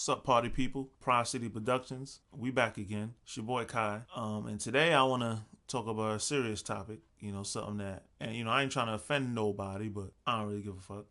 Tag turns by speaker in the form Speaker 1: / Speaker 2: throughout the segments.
Speaker 1: Sup party people, Provcityproductions. We back again. It's your boy Kai. And today I wanna talk about a serious topic, something that and I ain't trying to offend nobody, but I don't really give a fuck.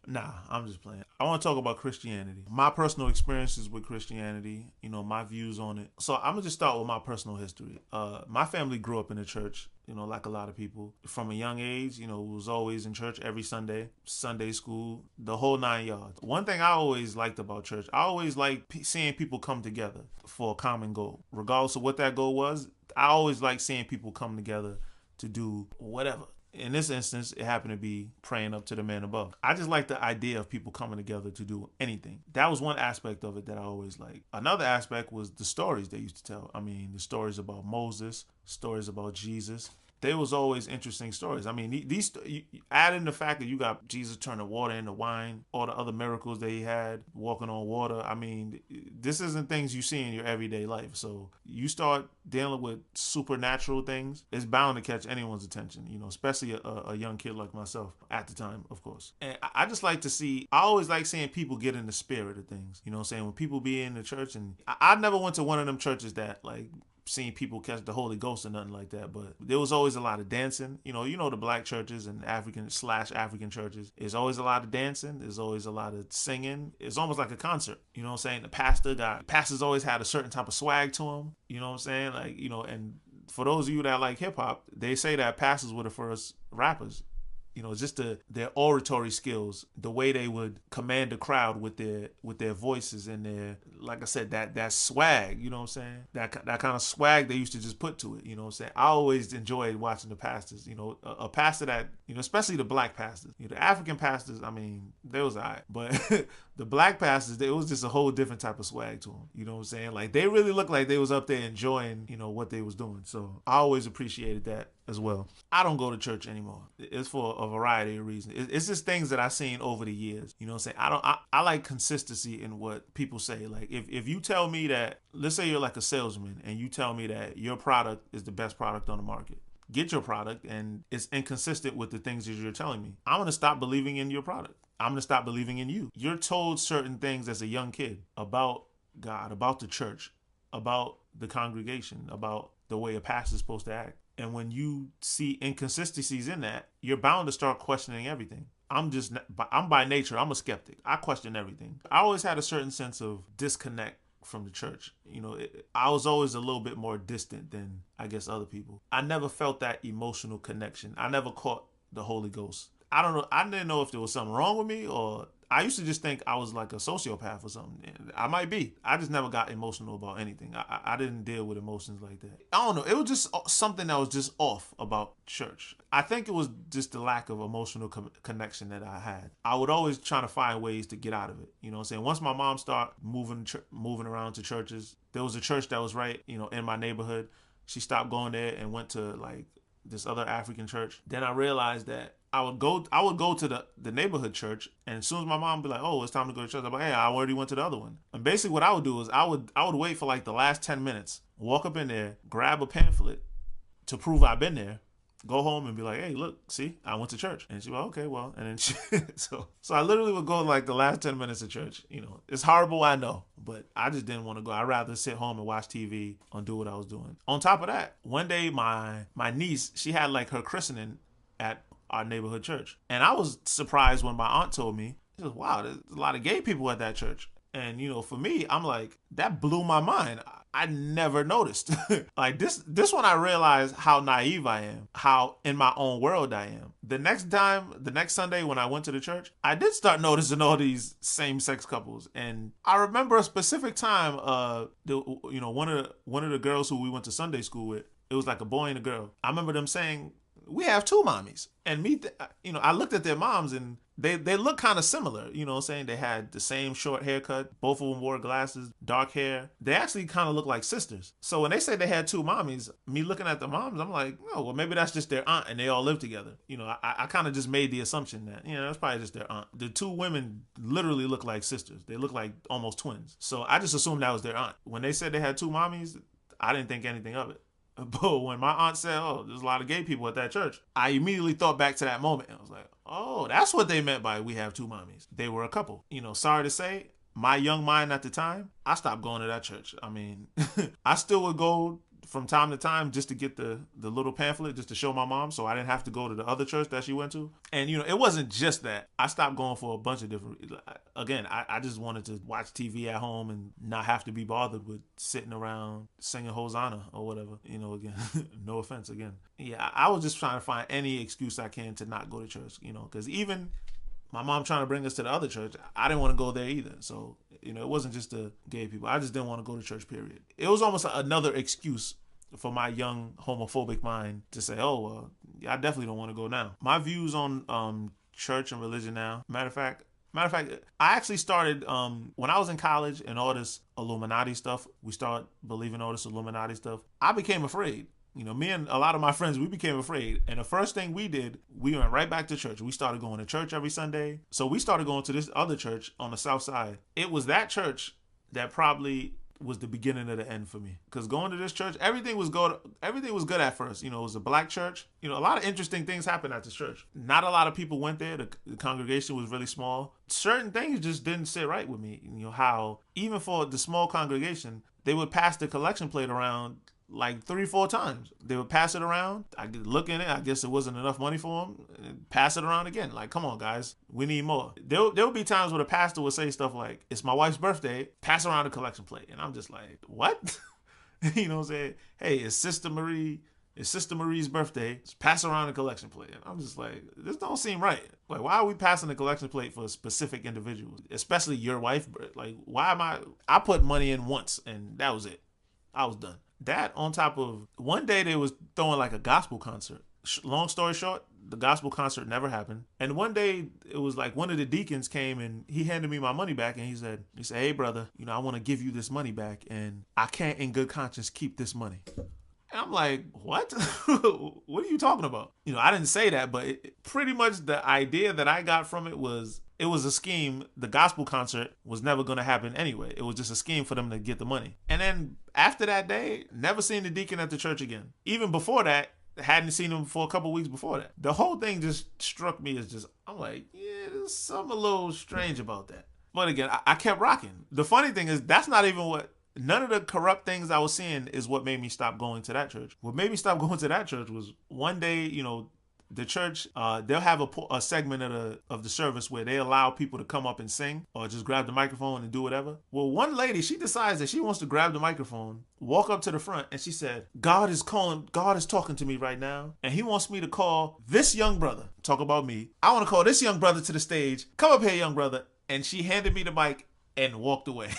Speaker 1: Nah, I'm just playing. I wanna talk about Christianity. My personal experiences with Christianity, my views on it. So I'm gonna just start with my personal history. My family grew up in the church, like a lot of people. From a young age, was always in church every Sunday, Sunday school, the whole 9 yards. One thing I always liked about church, I always liked seeing people come together for a common goal. Regardless of what that goal was, I always liked seeing people come together to do whatever. In this instance, it happened to be praying up to the man above. I just like the idea of people coming together to do anything. That was one aspect of it that I always liked. Another aspect was the stories they used to tell. I mean, the stories about Moses, stories about Jesus. There was always interesting stories. I mean, these add in the fact that you got Jesus turning water into wine, all the other miracles that he had, walking on water. I mean, this isn't things you see in your everyday life. So you start dealing with supernatural things, it's bound to catch anyone's attention, especially a young kid like myself at the time, of course. And I just like to see, I always like seeing people get in the spirit of things, what I'm saying? When people be in the church, and I never went to one of them churches that like seen people catch the Holy Ghost or nothing like that, but there was always a lot of dancing. The black churches and African churches. There's always a lot of dancing. There's always a lot of singing. It's almost like a concert. You know what I'm saying? Pastors always had a certain type of swag to them. You know what I'm saying? And for those of you that like hip hop, they say that pastors were the first rappers. Just their oratory skills, the way they would command the crowd with their voices and their, like I said, that swag, you know what I'm saying? That kind of swag they used to just put to it, you know what I'm saying? I always enjoyed watching the pastors, a pastor that, especially the black pastors. The African pastors, I mean, they was all right, but the black pastors, it was just a whole different type of swag to them, you know what I'm saying? Like, they really looked like they was up there enjoying, what they was doing. So I always appreciated that as well. I don't go to church anymore. It's for a variety of reasons. It's just things that I've seen over the years. You know what I'm saying? I like consistency in what people say. Like, if you tell me that, let's say you're like a salesman and you tell me that your product is the best product on the market. Get your product and it's inconsistent with the things that you're telling me. I'm going to stop believing in your product. I'm going to stop believing in you. You're told certain things as a young kid about God, about the church, about the congregation, about the way a pastor's supposed to act. And when you see inconsistencies in that, you're bound to start questioning everything. I'm by nature, I'm a skeptic. I question everything. I always had a certain sense of disconnect from the church. I was always a little bit more distant than, I guess, other people. I never felt that emotional connection. I never caught the Holy Ghost. I don't know. I didn't know if there was something wrong with me, or I used to just think I was like a sociopath or something. I might be. I just never got emotional about anything. I didn't deal with emotions like that. I don't know. It was just something that was just off about church. I think it was just the lack of emotional connection that I had. I would always try to find ways to get out of it. You know what I'm saying? Once my mom started moving around to churches, there was a church that was right, in my neighborhood. She stopped going there and went to like this other African church. Then I realized that I would go to the neighborhood church, and as soon as my mom would be like, "Oh, it's time to go to church," I'm like, "Hey, I already went to the other one." And basically what I would do is I would wait for like the last 10 minutes, walk up in there, grab a pamphlet to prove I've been there, go home and be like, "Hey, look, see, I went to church." And she'd be like, "Okay, well," and then so I literally would go like the last 10 minutes of church. It's horrible, I know, but I just didn't want to go. I'd rather sit home and watch TV and do what I was doing. On top of that, one day my niece, she had like her christening at our neighborhood church. And I was surprised when my aunt told me, she said, "Wow, there's a lot of gay people at that church." And, for me, I'm like, that blew my mind. I never noticed. Like this one, I realized how naive I am, how in my own world I am. The next Sunday when I went to the church, I did start noticing all these same-sex couples. And I remember a specific time, one of the girls who we went to Sunday school with, it was like a boy and a girl. I remember them saying, "We have two mommies." And I looked at their moms and they look kind of similar, what I'm saying? They had the same short haircut. Both of them wore glasses, dark hair. They actually kind of look like sisters. So when they say they had two mommies, me looking at the moms, I'm like, "Oh, well, maybe that's just their aunt and they all live together." I kind of just made the assumption that, that's probably just their aunt. The two women literally look like sisters. They look like almost twins. So I just assumed that was their aunt. When they said they had two mommies, I didn't think anything of it. But when my aunt said, "Oh, there's a lot of gay people at that church," I immediately thought back to that moment. I was like, "Oh, that's what they meant by 'we have two mommies.'" They were a couple. Sorry to say, my young mind at the time, I stopped going to that church. I mean, I still would go from time to time just to get the little pamphlet just to show my mom, so I didn't have to go to the other church that she went to. And it wasn't just that. I stopped going for a bunch of different, again, I just wanted to watch TV at home and not have to be bothered with sitting around singing Hosanna or whatever. Again, no offense again. Yeah, I was just trying to find any excuse I can to not go to church, because even my mom trying to bring us to the other church, I didn't want to go there either. So, it wasn't just the gay people. I just didn't want to go to church, period. It was almost another excuse for my young homophobic mind to say, oh, well, I definitely don't want to go now. My views on church and religion now, matter of fact, I actually started, when I was in college and all this Illuminati stuff, we started believing all this Illuminati stuff, I became afraid. Me and a lot of my friends, we became afraid. And the first thing we did, we went right back to church. We started going to church every Sunday. So we started going to this other church on the south side. It was that church that probably was the beginning of the end for me. Because going to this church, everything was good at first. It was a black church. A lot of interesting things happened at this church. Not a lot of people went there. The congregation was really small. Certain things just didn't sit right with me. How even for the small congregation, they would pass the collection plate around like 3-4 times. They would pass it around. I could look in it. I guess it wasn't enough money for them. And pass it around again. Like, come on, guys. We need more. There would be times where the pastor would say stuff like, it's my wife's birthday. Pass around the collection plate. And I'm just like, what? What I'm saying? Hey, it's Sister Marie's birthday. Just pass around the collection plate. And I'm just like, this don't seem right. Like, why are we passing the collection plate for a specific individual? Especially your wife. Like, why am I put money in once and that was it. I was done. That on top of, one day they was throwing like a gospel concert. Long story short, the gospel concert never happened. And one day it was like one of the deacons came and he handed me my money back and he said, hey brother, I want to give you this money back and I can't in good conscience keep this money. And I'm like, what? What are you talking about? I didn't say that, but pretty much the idea that I got from it was a scheme. The gospel concert was never going to happen anyway. It was just a scheme for them to get the money. And then after that day, never seen the deacon at the church again. Even before that, hadn't seen him for a couple weeks before that. The whole thing just struck me as I'm like, yeah, there's something a little strange about that. But again, I kept rocking. The funny thing is, that's not even none of the corrupt things I was seeing is what made me stop going to that church. What made me stop going to that church was one day, the church, they'll have a segment of the service where they allow people to come up and sing or just grab the microphone and do whatever. Well, one lady, she decides that she wants to grab the microphone, walk up to the front, and she said, God is talking to me right now, and he wants me to call this young brother. Talk about me. I want to call this young brother to the stage. Come up here, young brother. And she handed me the mic and walked away.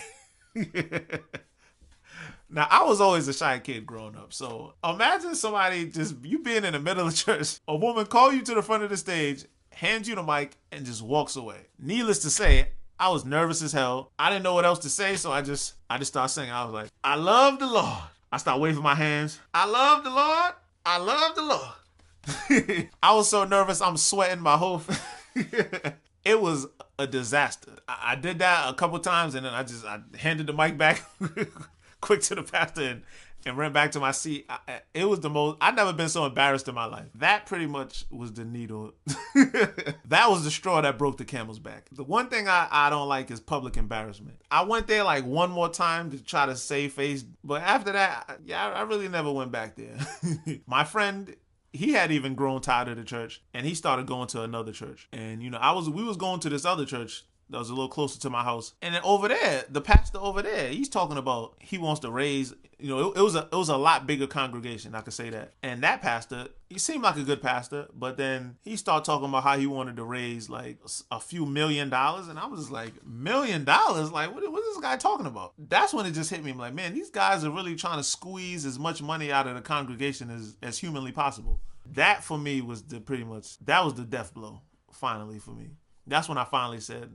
Speaker 1: Now, I was always a shy kid growing up, so imagine somebody you being in the middle of church, a woman call you to the front of the stage, hands you the mic, and just walks away. Needless to say, I was nervous as hell. I didn't know what else to say, so I just started singing. I was like, I love the Lord. I started waving my hands. I love the Lord. I love the Lord. I was so nervous, I'm sweating my whole... It was a disaster. I did that a couple times, and then I handed the mic back quick to the pastor and ran back to my seat. It was the most, I've never been so embarrassed in my life. That pretty much was the needle. That was the straw that broke the camel's back. The one thing I don't like is public embarrassment. I went there like one more time to try to save face, but after that, I really never went back there. My friend, he had even grown tired of the church and he started going to another church. And we was going to this other church that was a little closer to my house. And then over there, the pastor over there, he's talking about he wants to raise, it was a lot bigger congregation, I could say that. And that pastor, he seemed like a good pastor, but then he started talking about how he wanted to raise like a few $1 million. And I was just like, $1 million? Like, what is this guy talking about? That's when it just hit me. I'm like, man, these guys are really trying to squeeze as much money out of the congregation as humanly possible. That for me was that was the death blow, finally, for me. That's when I finally said,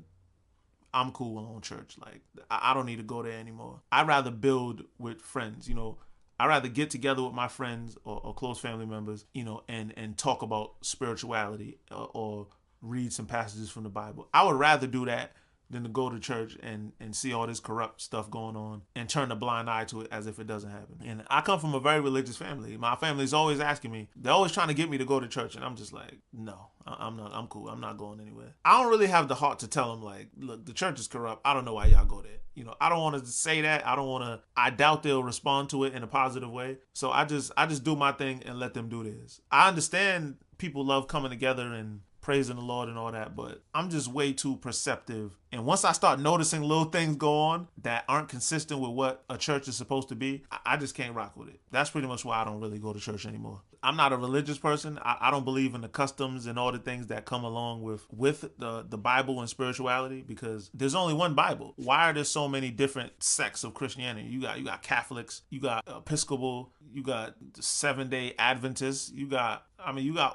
Speaker 1: I'm cool on church. Like, I don't need to go there anymore. I'd rather build with friends, I'd rather get together with my friends or close family members, and talk about spirituality or read some passages from the Bible. I would rather do that than to go to church and see all this corrupt stuff going on and turn a blind eye to it as if it doesn't happen. And I come from a very religious family. My family's always asking me, they're always trying to get me to go to church, and I'm just like, no, I'm not. I'm cool. I'm not going anywhere. I don't really have the heart to tell them, like, look, the church is corrupt. I don't know why y'all go there. I don't want to say that. I doubt they'll respond to it in a positive way. So I just do my thing and let them do theirs. I understand people love coming together and praising the Lord and all that, but I'm just way too perceptive. And once I start noticing little things go on that aren't consistent with what a church is supposed to be, I just can't rock with it. That's pretty much why I don't really go to church anymore. I'm not a religious person. I don't believe in the customs and all the things that come along with the Bible and spirituality, because there's only one Bible. Why are there so many different sects of Christianity? You got Catholics, you got Episcopal, you got Seventh-day Adventists, you got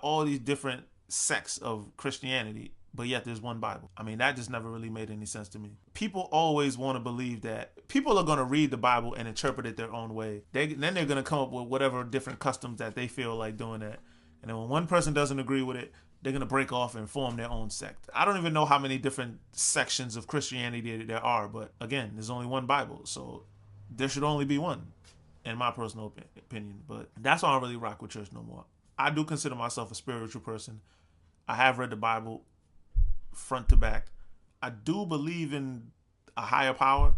Speaker 1: all these different sects of Christianity, but yet there's one Bible. That just never really made any sense to me. People always want to believe that people are going to read the Bible and interpret it their own way. Then they're going to come up with whatever different customs that they feel like doing that. And then when one person doesn't agree with it, they're going to break off and form their own sect. I don't even know how many different sections of Christianity there are, but again, there's only one Bible, so there should only be one, in my personal opinion. But that's why I don't really rock with church no more. I do consider myself a spiritual person. I have read the Bible front to back. I do believe in a higher power.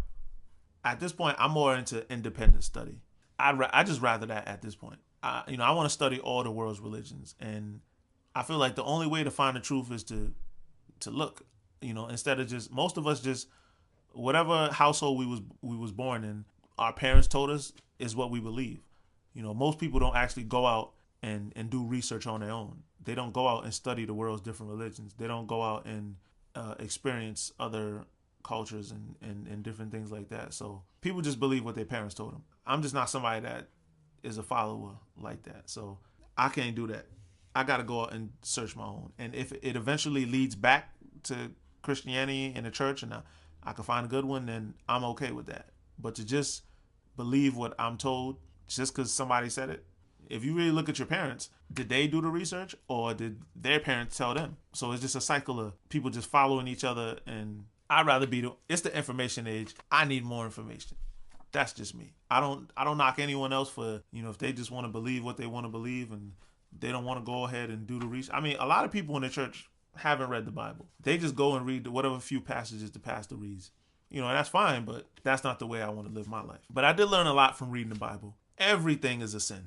Speaker 1: At this point, I'm more into independent study. I just rather that at this point. I want to study all the world's religions, and I feel like the only way to find the truth is to look. Instead of just, most of us just, whatever household we was born in, our parents told us is what we believe. Most people don't actually go out and do research on their own. They don't go out and study the world's different religions. They don't go out and experience other cultures and different things like that. So people just believe what their parents told them. I'm just not somebody that is a follower like that. So I can't do that. I got to go out and search my own. And if it eventually leads back to Christianity and the church, and I can find a good one, then I'm okay with that. But to just believe what I'm told just because somebody said it, if you really look at your parents, did they do the research or did their parents tell them? So it's just a cycle of people just following each other, and I'd rather it's the information age. I need more information. That's just me. I don't knock anyone else for, if they just want to believe what they want to believe and they don't want to go ahead and do the research. A lot of people in the church haven't read the Bible. They just go and read whatever few passages the pastor reads. That's fine, but that's not the way I want to live my life. But I did learn a lot from reading the Bible. Everything is a sin.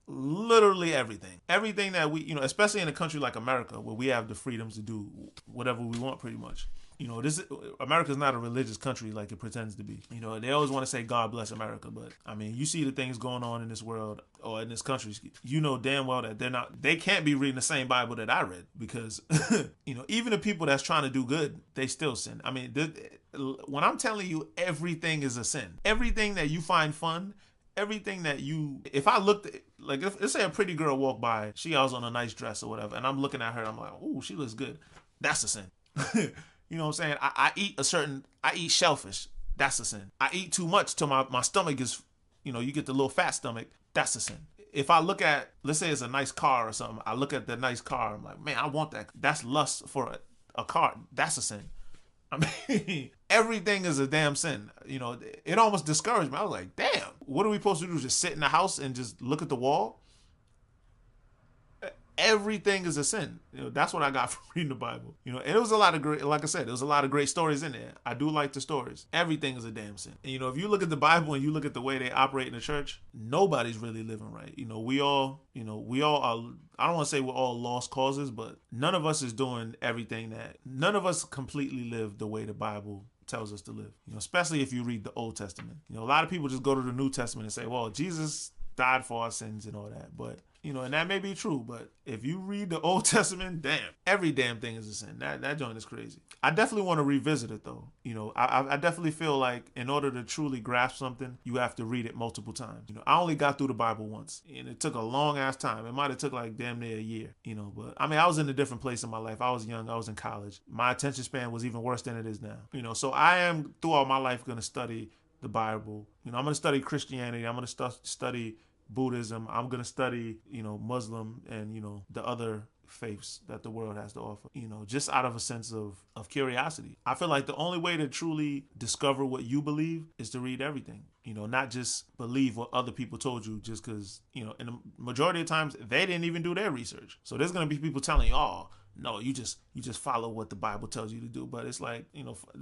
Speaker 1: Literally everything. Everything that we, especially in a country like America, where we have the freedoms to do whatever we want pretty much. America's not a religious country like it pretends to be. They always want to say God bless America, but you see the things going on in this world or in this country, damn well that they can't be reading the same Bible that I read, because even the people that's trying to do good, they still sin. When I'm telling you everything is a sin, everything that you find fun, everything that if I looked at, like, let's say a pretty girl walked by, she has on a nice dress or whatever, and I'm looking at her, I'm like, ooh, she looks good. That's a sin. You know what I'm saying? I eat shellfish. That's a sin. I eat too much till my stomach is, you get the little fat stomach. That's a sin. If I look at, let's say it's a nice car or something, I look at the nice car, I'm like, man, I want that. That's lust for a car. That's a sin. Everything is a damn sin. It almost discouraged me. I was like, damn, what are we supposed to do? Just sit in the house and just look at the wall? Everything is a sin. That's what I got from reading the Bible. And it was a lot of great, like I said, there was a lot of great stories in there. I do like the stories. Everything is a damn sin. And, if you look at the Bible and you look at the way they operate in the church, nobody's really living right. We all are, I don't want to say we're all lost causes, but none of us is doing everything none of us completely live the way the Bible tells us to live. Especially if you read the Old Testament. A lot of people just go to the New Testament and say, well, Jesus died for our sins and all that. But and that may be true, but if you read the Old Testament, damn, every damn thing is a sin. That joint is crazy. I definitely want to revisit it though. I definitely feel like in order to truly grasp something, you have to read it multiple times. I only got through the Bible once, and it took a long ass time. It might have took like damn near a year. But I was in a different place in my life. I was young. I was in college. My attention span was even worse than it is now. So I am throughout my life going to study the Bible. I'm going to study Christianity. I'm going to study Buddhism. I'm going to study, Muslim and, the other faiths that the world has to offer, just out of a sense of curiosity. I feel like the only way to truly discover what you believe is to read everything, not just believe what other people told you just because, in the majority of times, they didn't even do their research. So there's going to be people telling you, oh, no, you just follow what the Bible tells you to do. But it's like,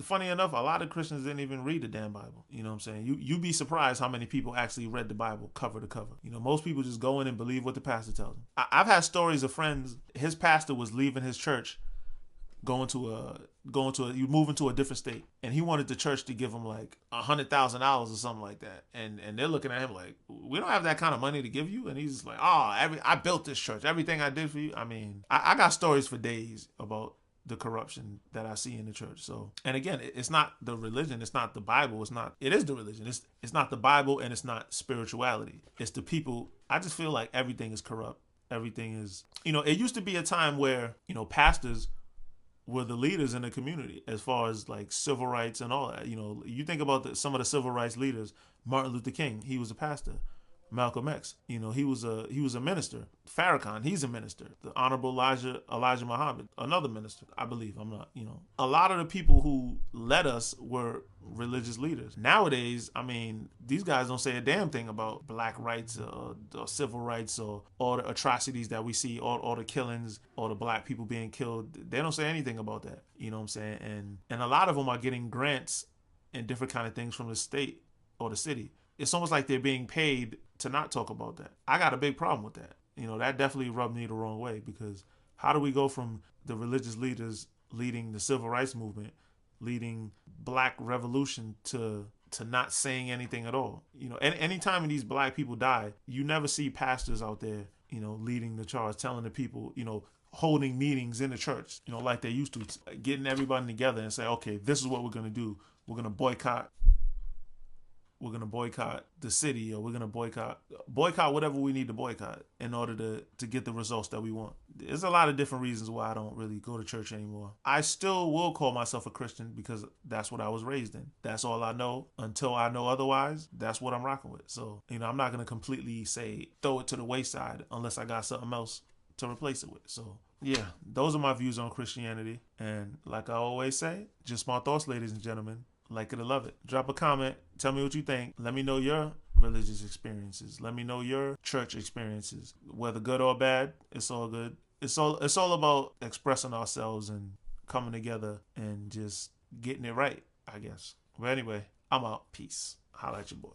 Speaker 1: funny enough, a lot of Christians didn't even read the damn Bible. You know what I'm saying? You'd be surprised how many people actually read the Bible cover to cover. Most people just go in and believe what the pastor tells them. I've had stories of friends, his pastor was leaving his church, you move into a different state, and he wanted the church to give him like $100,000 or something like that, and they're looking at him like, we don't have that kind of money to give you, and he's just like, I built this church, everything I did for you. I mean, I got stories for days about the corruption that I see in the church. So, and again, it's not the religion, it's not the Bible, it is the religion. It's not the Bible, and it's not spirituality. It's the people. I just feel like everything is corrupt. Everything is, it used to be a time where, pastors were the leaders in the community as far as like civil rights and all that. You think about some of the civil rights leaders. Martin Luther King, he was a pastor. Malcolm X, he was a minister. Farrakhan, he's a minister. The Honorable Elijah Muhammad, another minister, I believe. I'm not, A lot of the people who led us were religious leaders. Nowadays, I mean, these guys don't say a damn thing about black rights or civil rights or all the atrocities that we see, all the killings, all the black people being killed. They don't say anything about that. You know what I'm saying? And a lot of them are getting grants and different kind of things from the state or the city. It's almost like they're being paid to not talk about that. I got a big problem with that. That definitely rubbed me the wrong way, because how do we go from the religious leaders leading the civil rights movement, leading black revolution to not saying anything at all? Anytime these black people die, you never see pastors out there, leading the charge, telling the people, holding meetings in the church, like they used to, getting everybody together and say, okay, this is what we're going to do. We're going to boycott the city, or we're going to boycott whatever we need to boycott in order to get the results that we want. There's a lot of different reasons why I don't really go to church anymore. I still will call myself a Christian because that's what I was raised in. That's all I know. Until I know otherwise, that's what I'm rocking with. So, I'm not going to completely say throw it to the wayside unless I got something else to replace it with. So, yeah, those are my views on Christianity. And like I always say, just my thoughts, ladies and gentlemen. Like it or love it. Drop a comment. Tell me what you think. Let me know your religious experiences. Let me know your church experiences. Whether good or bad, it's all good. It's all about expressing ourselves and coming together and just getting it right, I guess. But anyway, I'm out. Peace. Holla at your boy.